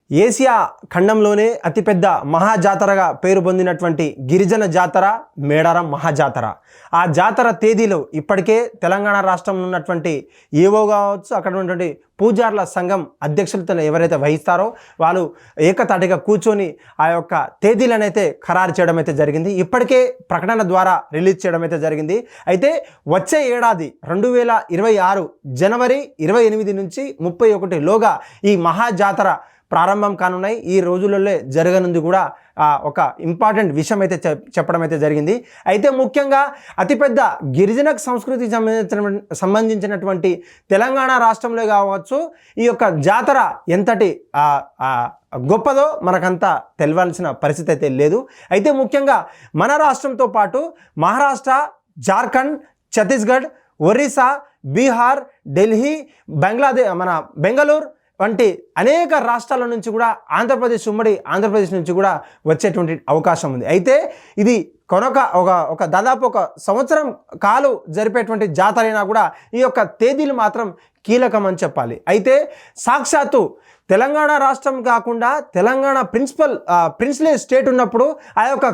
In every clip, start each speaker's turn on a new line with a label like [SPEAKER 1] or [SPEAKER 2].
[SPEAKER 1] Asia ఖండంలోనే అతిపెద్ద మహాజాతరగా పేరు పొందినటువంటి గిరిజన జాతర మేడారం మహాజాతర. ఆ జాతర తేదీలు ఇప్పటికే తెలంగాణ రాష్ట్రంలో ఉన్నటువంటి ఏవో కావచ్చు, అక్కడ ఉన్నటువంటి పూజార్ల సంఘం అధ్యక్షులతో ఎవరైతే వహిస్తారో వాళ్ళు ఏకతాటిగా కూర్చొని ఆ యొక్క తేదీలనైతే ఖరారు చేయడం అయితే జరిగింది. ఇప్పటికే ప్రకటన ద్వారా రిలీజ్ చేయడం అయితే జరిగింది. అయితే వచ్చే ఏడాది 2026 జనవరి 28 నుంచి 31 లోగా ఈ మహాజాతర ప్రారంభం కానున్నాయి. ఈ రోజులలో జరగనుంది కూడా ఒక ఇంపార్టెంట్ విషయం అయితే చెప్పడం అయితే జరిగింది. అయితే ముఖ్యంగా అతిపెద్ద గిరిజన సంస్కృతికి సంబంధించినటువంటి తెలంగాణ రాష్ట్రంలో కావచ్చు, ఈ యొక్క జాతర ఎంతటి గొప్పదో మనకంతా తెలవాల్సిన పరిస్థితి అయితే లేదు. అయితే ముఖ్యంగా మన రాష్ట్రంతో పాటు మహారాష్ట్ర, జార్ఖండ్, ఛత్తీస్గఢ్, ఒరిస్సా, బీహార్, ఢిల్లీ, బెంగళూరు వంటి అనేక రాష్ట్రాల నుంచి కూడా ఉమ్మడి ఆంధ్రప్రదేశ్ నుంచి కూడా వచ్చేటువంటి అవకాశం ఉంది. అయితే ఇది దాదాపు ఒక సంవత్సరం కాలు జరిపేటువంటి జాతర అయినా కూడా ఈ యొక్క తేదీలు మాత్రం కీలకం అని చెప్పాలి. అయితే సాక్షాత్తు తెలంగాణ రాష్ట్రం కాకుండా తెలంగాణ ప్రిన్స్లీ స్టేట్ ఉన్నప్పుడు ఆ యొక్క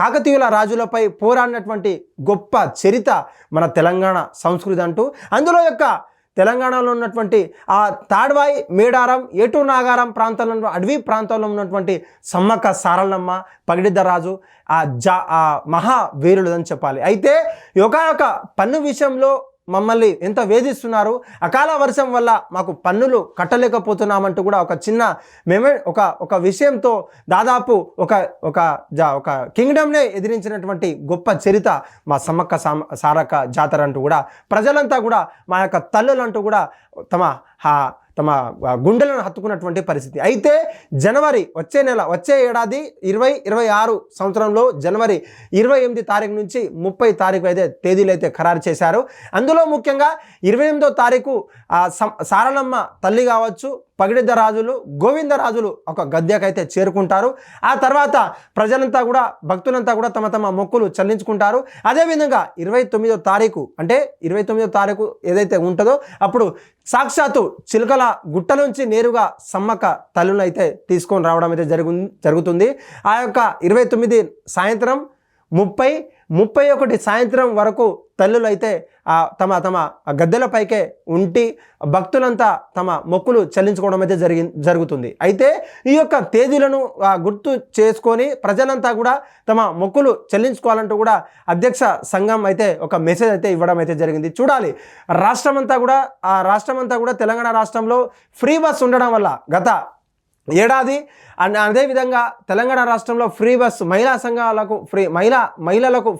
[SPEAKER 1] కాకతీయుల రాజులపై పోరాడినటువంటి గొప్ప చరిత్ర మన తెలంగాణ సంస్కృతి అంటూ, అందులో యొక్క తెలంగాణలో ఉన్నటువంటి ఆ తాడ్వాయి, మేడారం, ఏటూరు నాగారం ప్రాంతంలో అడవి ప్రాంతంలో ఉన్నటువంటి సమ్మక్క సారలమ్మ, పగిడిద్దరాజు ఆ మహావీరులు అని చెప్పాలి. అయితే ఒక పన్ను విషయంలో మమ్మల్ని ఎంత వేధిస్తున్నారు, అకాల వర్షం వల్ల మాకు పన్నులు కట్టలేకపోతున్నామంటూ కూడా ఒక చిన్న ఒక విషయంతో దాదాపు ఒక కింగ్డమ్నే ఎదిరించినటువంటి గొప్ప చరిత్ర మా సమ్మక్క సారక్క జాతర అంటూ కూడా ప్రజలంతా కూడా మా యొక్క తల్లులంటూ కూడా తమ గుండెలను హత్తుకున్నటువంటి పరిస్థితి. అయితే వచ్చే ఏడాది 2026 సంవత్సరంలో జనవరి 28 తారీఖు నుంచి 30 తారీఖు అయితే తేదీలు అయితే ఖరారు చేశారు. అందులో ముఖ్యంగా 28వ తారీఖు సారలమ్మ తల్లి కావచ్చు, పగిడిద్దరాజులు, గోవిందరాజులు ఒక గద్దెకైతే చేరుకుంటారు. ఆ తర్వాత ప్రజలంతా కూడా, భక్తులంతా కూడా తమ మొక్కులు చెల్లించుకుంటారు. అదేవిధంగా 29వ తారీఖు అంటే 29వ తారీఖు ఏదైతే ఉంటుందో అప్పుడు సాక్షాత్తు చిలుకల గుట్ట నుంచి నేరుగా సమ్మక్క తల్లులను అయితే తీసుకొని రావడం అయితే జరుగుతుంది. ఆ యొక్క 29 సాయంత్రం 31 సాయంత్రం వరకు తల్లులు అయితే తమ గద్దెలపైకే ఉండి భక్తులంతా తమ మొక్కులు చెల్లించుకోవడం అయితే జరుగుతుంది. అయితే ఈ యొక్క తేదీలను గుర్తు చేసుకొని ప్రజలంతా కూడా తమ మొక్కులు చెల్లించుకోవాలంటూ కూడా అధ్యక్ష సంఘం అయితే ఒక మెసేజ్ అయితే ఇవ్వడం అయితే జరిగింది. చూడాలి, రాష్ట్రమంతా కూడా తెలంగాణ రాష్ట్రంలో ఫ్రీ బస్ ఉండడం వల్ల గత ఏడాది అదేవిధంగా తెలంగాణ రాష్ట్రంలో ఫ్రీ బస్ మహిళలకు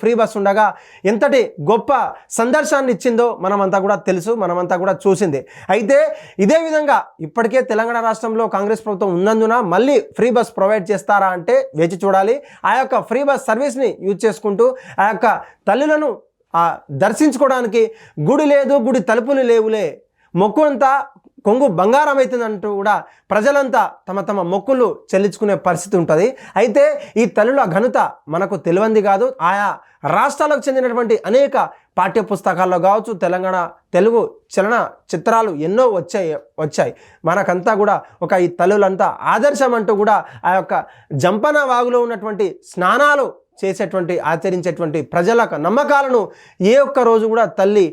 [SPEAKER 1] ఫ్రీ బస్ ఉండగా ఎంతటి గొప్ప సందర్శనాన్ని ఇచ్చిందో మనమంతా కూడా తెలుసు, మనమంతా కూడా చూసింది. అయితే ఇదే విధంగా ఇప్పటికే తెలంగాణ రాష్ట్రంలో కాంగ్రెస్ ప్రభుత్వం ఉన్నందున మళ్ళీ ఫ్రీ బస్ ప్రొవైడ్ చేస్తారా అంటే వేచి చూడాలి. ఆ యొక్క ఫ్రీ బస్ సర్వీస్ని యూజ్ చేసుకుంటూ ఆ యొక్క తల్లులను దర్శించుకోవడానికి గుడి లేదు, గుడి తలుపులు లేవులే, మొక్కు అంతా కొంగు బంగారం అవుతుందంటూ కూడా ప్రజలంతా తమ మొక్కులు చెల్లించుకునే పరిస్థితి ఉంటుంది. అయితే ఈ తల్లుల ఘనత మనకు తెలియంది కాదు. ఆయా రాష్ట్రాలకు చెందినటువంటి అనేక పాఠ్య పుస్తకాల్లో కావచ్చు, తెలుగు చలన చిత్రాలు ఎన్నో వచ్చాయి. మనకంతా కూడా ఈ తల్లులంతా ఆదర్శం అంటూ కూడా ఆ యొక్క జంపన వాగులో ఉన్నటువంటి స్నానాలు ఆచరించేటువంటి ప్రజల నమ్మకాలను ఏ ఒక్క రోజు కూడా తల్లి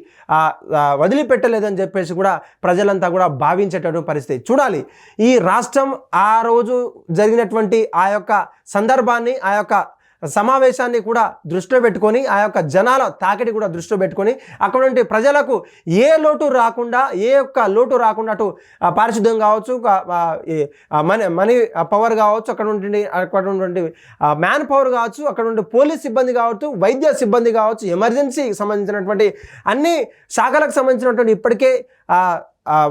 [SPEAKER 1] వదిలిపెట్టలేదని చెప్పేసి కూడా ప్రజలంతా కూడా భావించేటటువంటి పరిస్థితి. చూడాలి, ఈ రాష్ట్రం ఆ రోజు జరిగినటువంటి ఆ యొక్క సందర్భాన్ని, ఆ యొక్క సమావేశాన్ని కూడా దృష్టిలో పెట్టుకొని, ఆ యొక్క జనాల తాకిడి కూడా దృష్టిలో పెట్టుకొని అక్కడ నుండి ప్రజలకు ఏ ఒక్క లోటు రాకుండా అటు పారిశుద్ధ్యం కావచ్చు, మనీ పవర్ కావచ్చు, అక్కడ ఉన్నటువంటి మ్యాన్ పవర్ కావచ్చు, అక్కడ నుండి పోలీస్ సిబ్బంది కావచ్చు, వైద్య సిబ్బంది కావచ్చు, ఎమర్జెన్సీకి సంబంధించినటువంటి అన్ని శాఖలకు సంబంధించినటువంటి ఇప్పటికే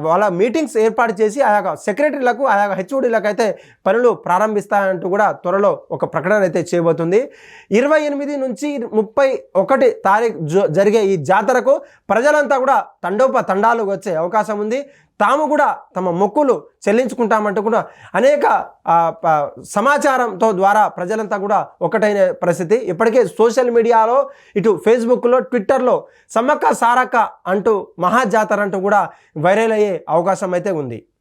[SPEAKER 1] వాళ్ళ మీటింగ్స్ ఏర్పాటు చేసి ఆ యొక్క సెక్రటరీలకు, ఆ యొక్క హెచ్ఓడీలకు అయితే పనులు ప్రారంభిస్తాయంటూ కూడా త్వరలో ఒక ప్రకటన అయితే చేయబోతుంది. 28 నుంచి 31 తారీఖు జరిగే ఈ జాతరకు ప్రజలంతా కూడా తండోపతండాలు వచ్చే అవకాశం ఉంది. తాము కూడా తమ మొక్కులు చెల్లించుకుంటామంటూ కూడా అనేక సమాచారంతో ద్వారా ప్రజలంతా కూడా ఒకటైన పరిస్థితి. ఇప్పటికే సోషల్ మీడియాలో, ఇటు ఫేస్బుక్లో, ట్విట్టర్లో సమ్మక్క సారక్క అంటూ మహాజాతర అంటూ కూడా వైరల్ అయ్యే అవకాశం అయితే ఉంది.